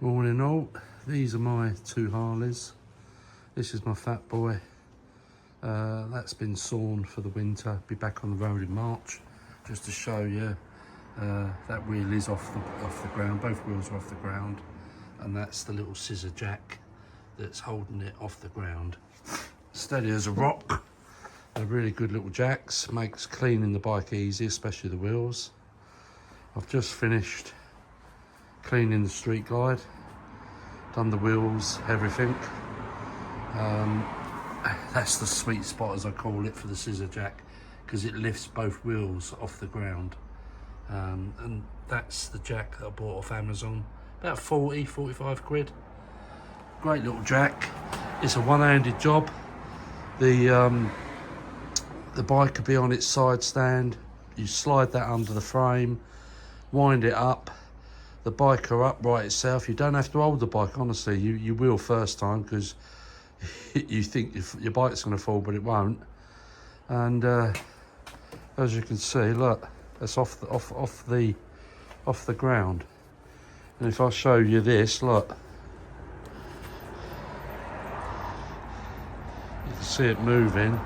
Morning all, these are my two Harleys. This is my fat boy. That's been sawn for the winter, be back on the road in March. Just to show you, that wheel is off the ground, both wheels are off the ground. And that's the little scissor jack that's holding it off the ground. Steady as a rock. They're really good little jacks, makes cleaning the bike easy, especially the wheels. I've just finished cleaning the street glide, done the wheels, everything. That's the sweet spot, as I call it, for the scissor jack, because it lifts both wheels off the ground. And that's the jack that I bought off Amazon, about 45 quid. Great little jack. It's a one-handed job. The bike could be on its side stand. You slide that under the frame, wind it up. The bike will upright itself. You don't have to hold the bike, honestly. You will first time, because you think your bike's going to fall, but it won't. And as you can see, look, it's off the ground. And if I show you this, look, you can see it moving.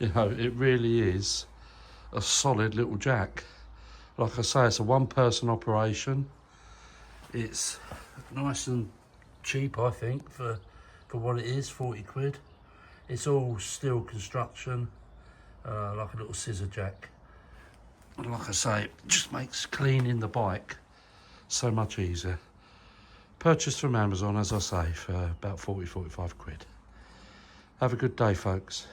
You know, it really is a solid little jack. Like I say, it's a one-person operation. It's nice and cheap, I think, for what it is, 40 quid. It's all steel construction, like a little scissor jack. And like I say, it just makes cleaning the bike so much easier. Purchased from Amazon, as I say, for about 45 quid. Have a good day, folks.